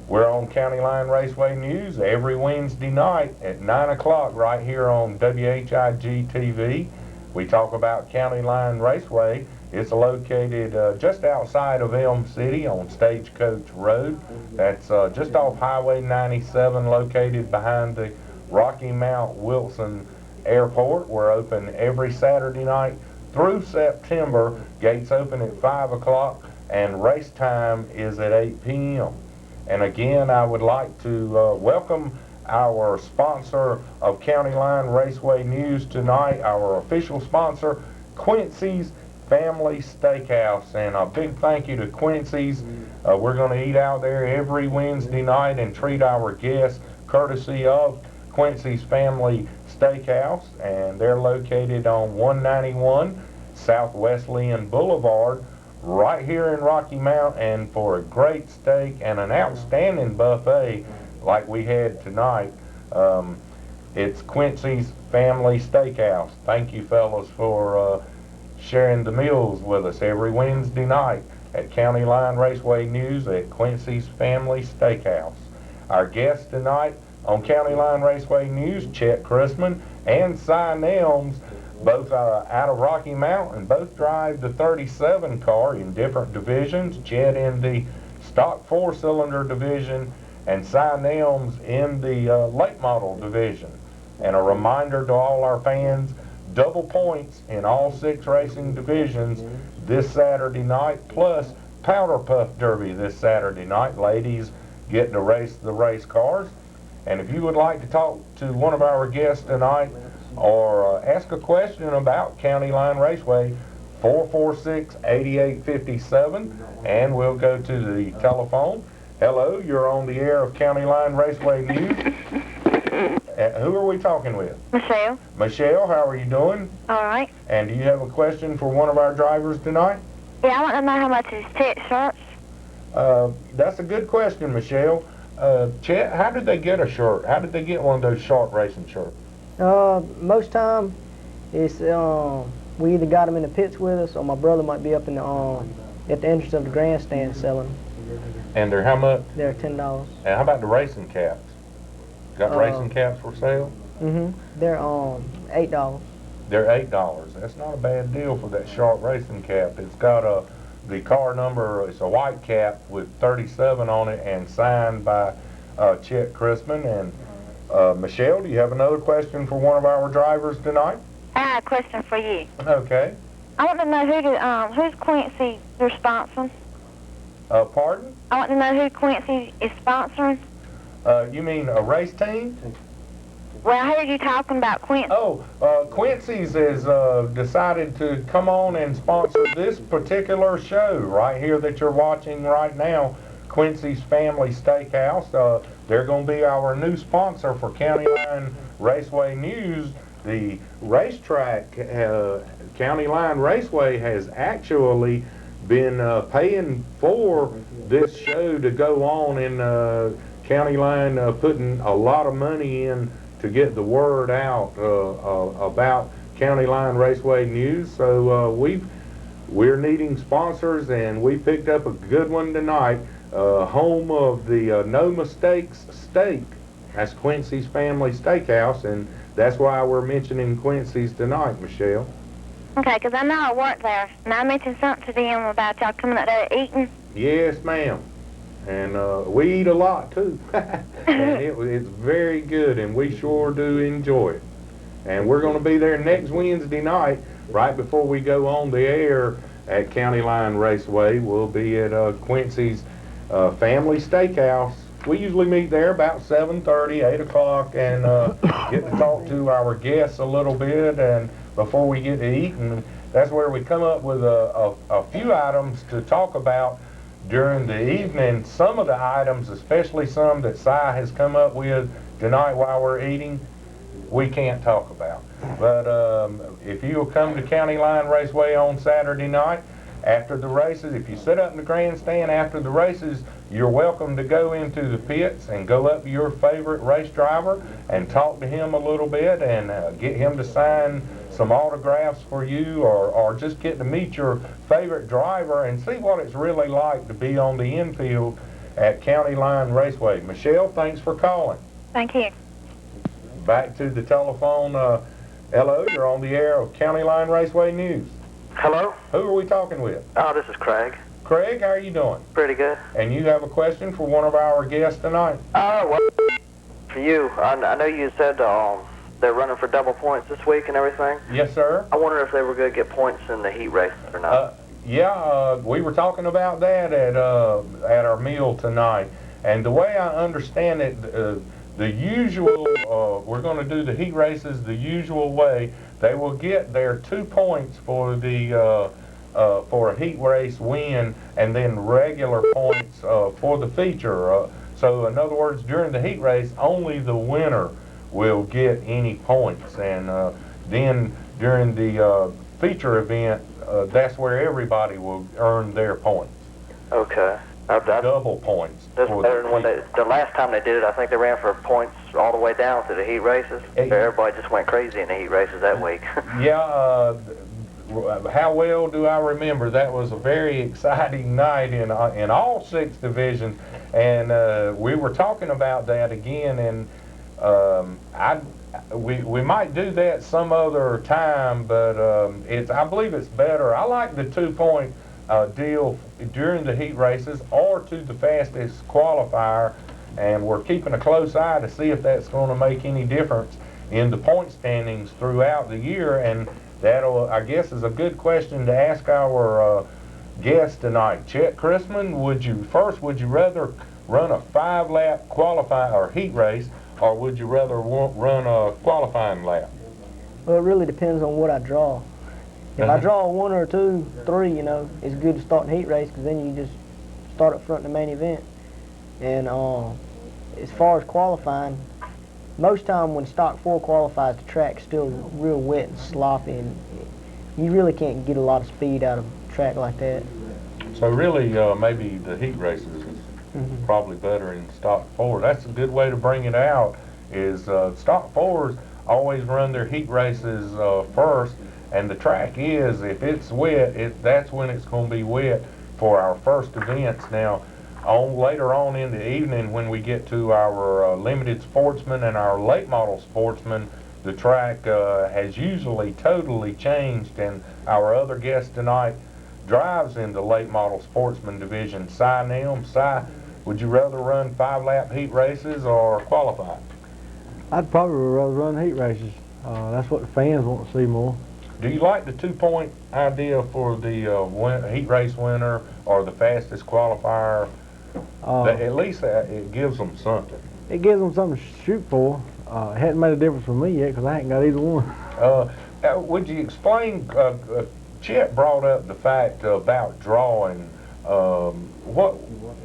we're on County Line Raceway News every Wednesday night at 9 o'clock right here on WHIG TV. We talk about County Line Raceway. It's located just outside of Elm City on Stagecoach Road. That's just off Highway 97, located behind the Rocky Mount Wilson Airport. We're open every Saturday night through September. Gates open at 5 o'clock and race time is at 8 p.m. And again, I would like to welcome our sponsor of County Line Raceway News tonight, our official sponsor, Quincy's Family Steakhouse. And a big thank you to Quincy's. We're going to eat out there every Wednesday night and treat our guests courtesy of Quincy's Family Steakhouse, and they're located on 191 South Wesleyan Boulevard right here in Rocky Mount. And for a great steak and an outstanding buffet like we had tonight, it's Quincy's Family Steakhouse. Thank you, fellas, for sharing the meals with us every Wednesday night at County Line Raceway News at Quincy's Family Steakhouse. Our guests tonight on County Line Raceway News, Chet Christman and Si Nelms, both out of Rocky Mount, and both drive the 37 car in different divisions. Chet in the stock 4-cylinder division and Si Nelms in the late model division. And a reminder to all our fans, double points in all 6 racing divisions this Saturday night, plus Powder Puff Derby this Saturday night. Ladies get to race the race cars. And if you would like to talk to one of our guests tonight or ask a question about County Line Raceway, 446-8857, and we'll go to the telephone. Hello, you're on the air of County Line Raceway News. Who are we talking with? Michelle. Michelle, how are you doing? All right. And do you have a question for one of our drivers tonight? Yeah, I want to know how much is Chet shirts. That's a good question, Michelle. Chet, how did they get a shirt? How did they get one of those short racing shirts? Most time, it's we either got them in the pits with us, or my brother might be up in the at the entrance of the grandstand selling them. And they're how much? They're $10. And how about the racing caps? Got racing caps for sale? They're $8. They're $8. That's not a bad deal for that short racing cap. It's got the car number. It's a white cap with 37 on it and signed by Chet Christman. And Michelle, do you have another question for one of our drivers tonight? I have a question for you. Okay. I want to know who's Quincy they're sponsoring. Pardon? I want to know who Quincy is sponsoring. You mean a race team? Well, I heard you talking about Quincy. Oh, Quincy's has decided to come on and sponsor this particular show right here that you're watching right now, Quincy's Family Steakhouse. They're going to be our new sponsor for County Line Raceway News. The racetrack, County Line Raceway, has actually been paying for this show to go on in County Line, putting a lot of money in to get the word out about County Line Raceway News. So we're needing sponsors, and we picked up a good one tonight. Home of the No Mistakes Steak. That's Quincy's Family Steakhouse, and that's why we're mentioning Quincy's tonight, Michelle. Okay, because I know I worked there, and I mentioned something to them about y'all coming up there eating. Yes, ma'am. And we eat a lot, too. And it's very good, and we sure do enjoy it. And we're going to be there next Wednesday night, right before we go on the air at County Line Raceway. We'll be at Quincy's Family Steakhouse. We usually meet there about 7:30, 8 o'clock, and get to talk to our guests a little bit and before we get to eat. And that's where we come up with a few items to talk about during the evening. Some of the items, especially some that Si has come up with tonight while we're eating, we can't talk about. But if you'll come to County Line Raceway on Saturday night after the races, if you sit up in the grandstand after the races, you're welcome to go into the pits and go up to your favorite race driver and talk to him a little bit and get him to sign some autographs for you, or just get to meet your favorite driver and see what it's really like to be on the infield at County Line Raceway. Michelle, thanks for calling. Thank you. Back to the telephone. Hello, you're on the air of County Line Raceway News. Hello? Who are we talking with? Oh, this is Craig. Craig, how are you doing? Pretty good. And you have a question for one of our guests tonight? Well, for you, I know you said they're running for double points this week and everything. Yes, sir. I wonder if they were going to get points in the heat race or not. Yeah, we were talking about that at our meal tonight. And the way I understand it, the usual, we're going to do the heat races the usual way. They will get their 2 points for the for a heat race win, and then regular points for the feature. So in other words, during the heat race, only the winner will get any points, and then during the feature event, that's where everybody will earn their points. Okay. Double points. That's better than when the last time they did it. I think they ran for points all the way down to the heat races. Everybody just went crazy in the heat races that week. Yeah. How well do I remember? That was a very exciting night in all 6 divisions, and we were talking about that again. And we might do that some other time, but I believe it's better. I like the 2-point deal during the heat races or to the fastest qualifier, and we're keeping a close eye to see if that's going to make any difference in the point standings throughout the year. And that'll, I guess, is a good question to ask our guest tonight. Chet Christman, would you rather run a 5-lap qualifying or heat race, or would you rather run a qualifying lap? Well, it really depends on what I draw. If I draw a 1 or 2, 3, you know, it's good to start in heat race, because then you just start up front in the main event. And as far as qualifying, most time when stock 4 qualifies, the track's still real wet and sloppy, and you really can't get a lot of speed out of a track like that. So really, maybe the heat races is probably better in stock 4. That's a good way to bring it out, is stock 4s always run their heat races first, and the track is, if it's wet, that's when it's going to be wet for our first events. Now, later on in the evening, when we get to our limited sportsman and our late model sportsman, the track has usually totally changed, and our other guest tonight drives in the late model sportsman division. Si Nelms. Si, would you rather run 5-lap heat races or qualify? I'd probably rather run heat races. That's what the fans want to see more. Do you like the 2-point idea for the heat race winner or the fastest qualifier? At least it gives them something. it gives them something to shoot for. It hasn't made a difference for me yet because I ain't got either one. Would you explain, Chet brought up the fact about drawing. What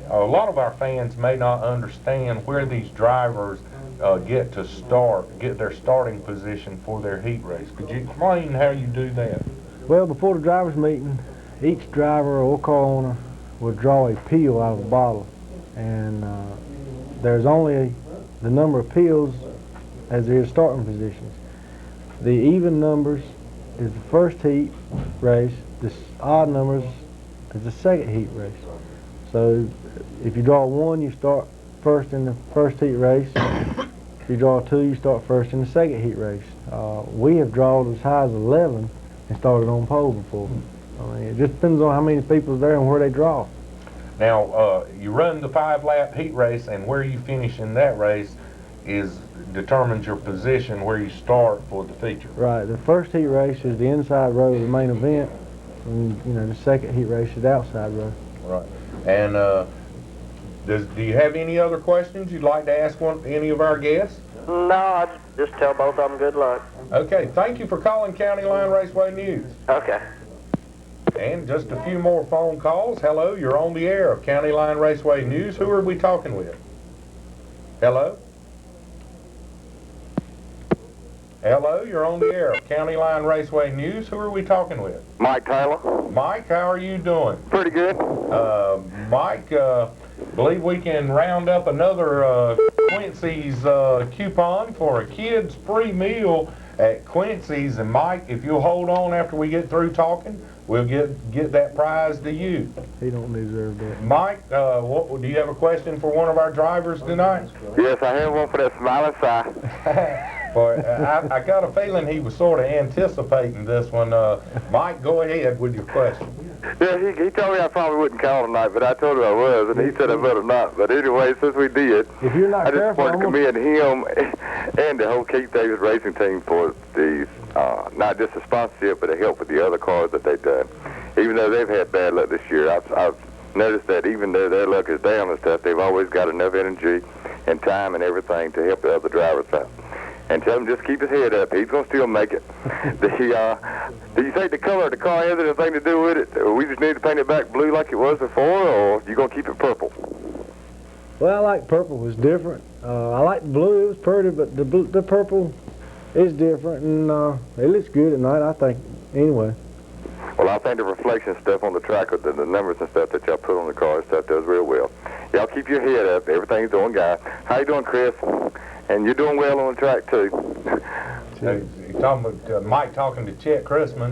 a lot of our fans may not understand where these drivers get their starting position for their heat race. Could you explain how you do that? Well, before the drivers' meeting, each driver or car owner will draw a peel out of a bottle, and there's only the number of peels as their starting positions. The even numbers is the first heat race. The odd numbers is the second heat race. So if you draw 1, you start first in the first heat race. If you draw 2, you start first in the second heat race. We have drawn as high as 11 and started on pole before. I mean, it just depends on how many people's there and where they draw. Now, you run the 5-lap heat race, and where you finish in that race determines your position where you start for the feature. Right. The first heat race is the inside row of the main event, and the second heat race is the outside row. Right. And do you have any other questions you'd like to ask any of our guests? No, I just tell both of them good luck. Okay. Thank you for calling County Line Raceway News. Okay. And just a few more phone calls. Hello, you're on the air of County Line Raceway News. Who are we talking with? Hello? Hello, you're on the air of County Line Raceway News. Who are we talking with? Mike Taylor. Mike, how are you doing? Pretty good. Mike, believe we can round up another Quincy's coupon for a kid's free meal at Quincy's. And Mike, if you'll hold on after we get through talking, we'll get that prize to you. He don't deserve that. Mike, do you have a question for one of our drivers tonight? Yes, I have one for that smiling side. Boy, I got a feeling he was sort of anticipating this one. Mike, go ahead with your question. Yeah, he told me I probably wouldn't call tonight, but I told him I was, and he said I better not. But anyway, since we did, if you're not I just careful, wanted to commend him and the whole Keith Davis racing team for these, not just the sponsorship, but the help with the other cars that they've done. Even though they've had bad luck this year, I've noticed that even though their luck is down and stuff, they've always got enough energy and time and everything to help the other drivers out. And tell him just keep his head up. He's going to still make it. Do you think the color of the car has anything to do with it? Or we just need to paint it back blue like it was before, or you going to keep it purple? Well, I like purple. It was different. I like the blue. It was pretty, but the purple is different, and it looks good at night, I think, anyway. Well, I think the reflection stuff on the track with the numbers and stuff that y'all put on the car and stuff does real well. Y'all keep your head up. Everything's doing good. How you doing, Chris? And you're doing well on the track, too. You're talking about Mike talking to Chet Christman.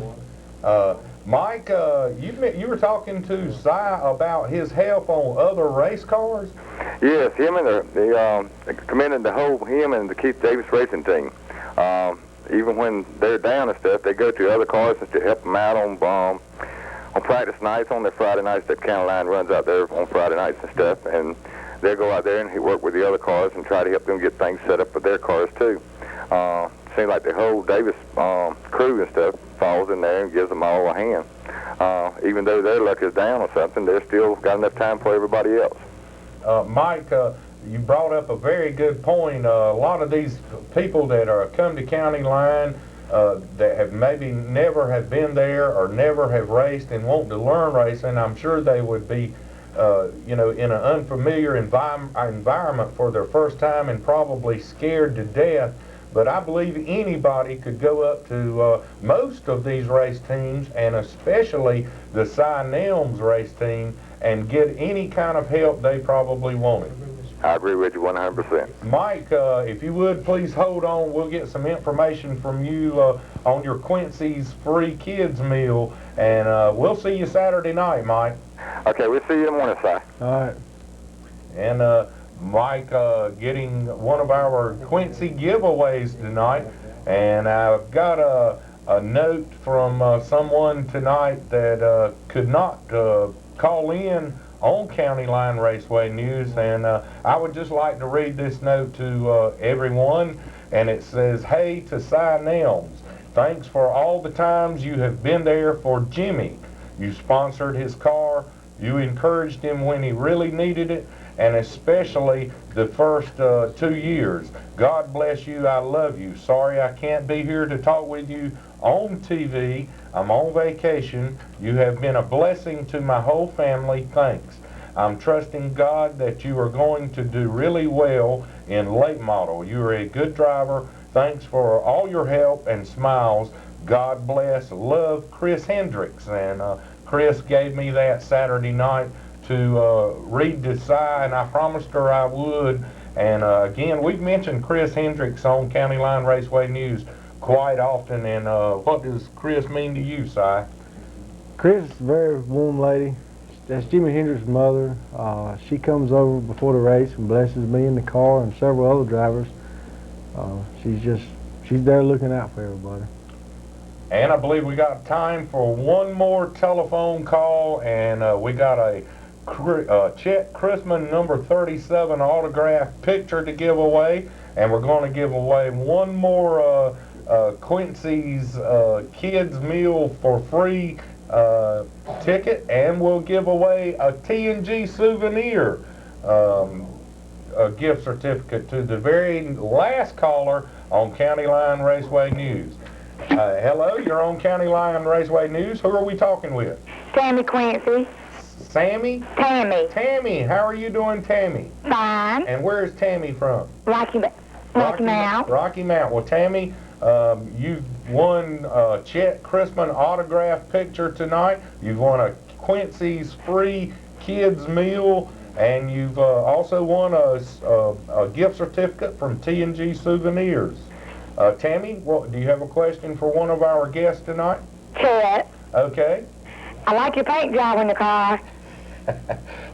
Mike, you were talking to Si about his help on other race cars? Yes, him and commending him and the Keith Davis racing team. Even when they're down and stuff, they go to other cars and to help them out on practice nights, on their Friday nights. That County Line runs out there on Friday nights and stuff, and they'll go out there and work with the other cars and try to help them get things set up with their cars too. Seems like the whole Davis crew and stuff falls in there and gives them all a hand. Even though their luck is down or something, they're still got enough time for everybody else. Mike, you brought up a very good point. A lot of these people that come to County Line that have maybe never have been there or never have raced and want to learn racing, I'm sure they would be in an unfamiliar environment for their first time and probably scared to death. But I believe anybody could go up to most of these race teams, and especially the Nelms race team, and get any kind of help they probably wanted. I agree with you 100%. Mike, if you would please hold on, we'll get some information from you on your Quincy's free kids meal, and we'll see you Saturday night, Mike. Okay, we'll see you in the morning, Si. All right. And Mike getting one of our Quincy giveaways tonight, and I've got a note from someone tonight that could not call in on County Line Raceway News, and I would just like to read this note to everyone, and it says, "Hey to Si Nelms, thanks for all the times you have been there for Jimmy. You sponsored his car, you encouraged him when he really needed it, and especially the first 2 years. God bless you. I love you. Sorry I can't be here to talk with you on TV. I'm on vacation. You have been a blessing to my whole family. Thanks. I'm trusting God that you are going to do really well in late model. You are a good driver. Thanks for all your help and smiles. God bless. Love, Chris Hendricks. And Chris gave me that Saturday night to read to Si, and I promised her I would. And again, we've mentioned Chris Hendricks on County Line Raceway News quite often. And what does Chris mean to you, Si? Chris is a very warm lady. That's Jimi Hendrix's mother. She comes over before the race and blesses me in the car and several other drivers. She's there looking out for everybody. And I believe we got time for one more telephone call, and we got a Chet Christman number 37 autograph picture to give away, and we're going to give away one more Quincy's kids meal for free ticket, and we'll give away a T&G souvenir a gift certificate to the very last caller on County Line Raceway News. Hello, you're on County Line Raceway News. Who are we talking with? Tammy Quincy. Sammy? Tammy. Tammy, how are you doing, Tammy? Fine. And where's Tammy from? Rocky Mount. Rocky Mount. Well, Tammy, you've won Chet Christman autograph picture tonight. You've won a Quincy's free kids meal, and you've also won a gift certificate from T&G Souvenirs. Tammy, do you have a question for one of our guests tonight? Chet. Okay. I like your paint job in the car.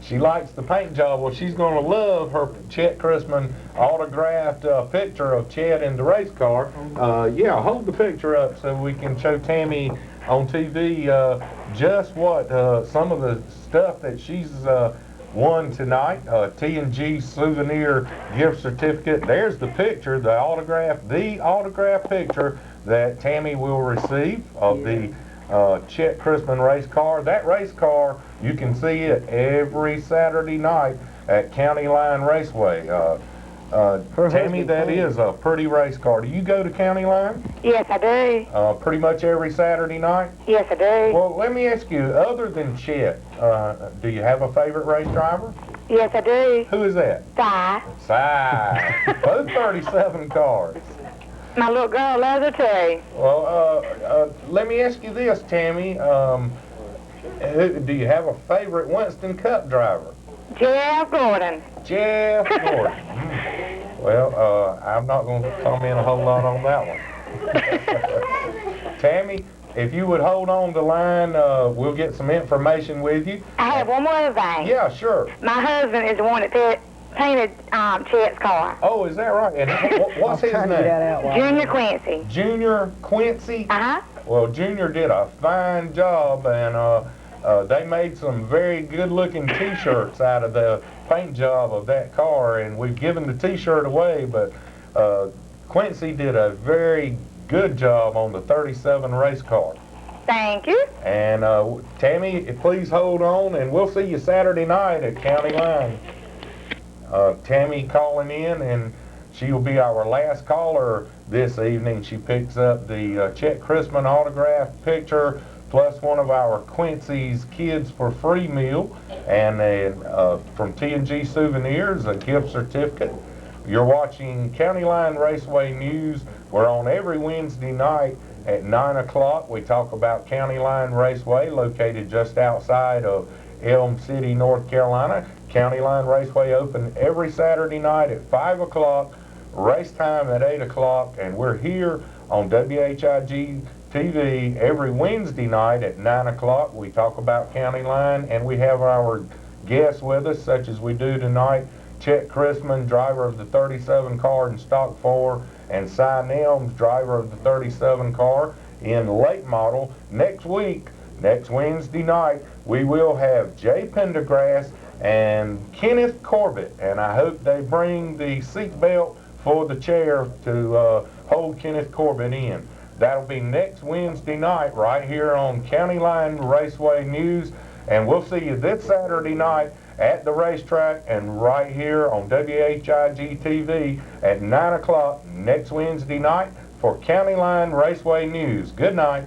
She likes the paint job. Well, she's going to love her Chet Christman autographed picture of Chet in the race car. Yeah, hold the picture up so we can show Tammy on TV just what some of the stuff that she's won tonight. T&G souvenir gift certificate. There's the picture, the autograph picture that Tammy will receive of the Chet Christman race car. That race car, you can see it every Saturday night at County Line Raceway. Tammy, that is a pretty race car. Do you go to County Line? Yes, I do. Pretty much every Saturday night? Yes, I do. Well, let me ask you, other than Chet, do you have a favorite race driver? Yes, I do. Who is that? Si. Both 37 cars. My little girl loves her too. Well, let me ask you this, Tammy. Do you have a favorite Winston Cup driver? Jeff Gordon. Jeff Gordon. Well, I'm not going to comment a whole lot on that one. Tammy, if you would hold on the line, we'll get some information with you. I have one more other thing. Yeah, sure. My husband is the one that painted Chet's car. Oh, is that right? And what's his name? Junior Quincy. Junior Quincy? Uh-huh. Well, Junior did a fine job, and they made some very good-looking T-shirts out of the paint job of that car, and we've given the T-shirt away, but Quincy did a very good job on the 37 race car. Thank you. And Tammy, please hold on, and we'll see you Saturday night at County Line. Tammy calling in, and she will be our last caller this evening. She picks up the Chet Christman autograph picture plus one of our Quincy's Kids for Free meal, and from T&G Souvenirs, a gift certificate. You're watching County Line Raceway News. We're on every Wednesday night at 9 o'clock. We talk about County Line Raceway, located just outside of Elm City, North Carolina. County Line Raceway open every Saturday night at 5 o'clock, race time at 8 o'clock, and we're here on WHIG TV every Wednesday night at 9 o'clock. We talk about County Line, and we have our guests with us, such as we do tonight. Chet Christman, driver of the 37 car in Stock 4, and Si Nelms, driver of the 37 car in late model. Next week, next Wednesday night, we will have Jay Pendergrass and Kenneth Corbett, and I hope they bring the seat belt for the chair to hold Kenneth Corbett in. That'll be next Wednesday night right here on County Line Raceway News. And we'll see you this Saturday night at the racetrack and right here on WHIG TV at 9 o'clock next Wednesday night for County Line Raceway News. Good night.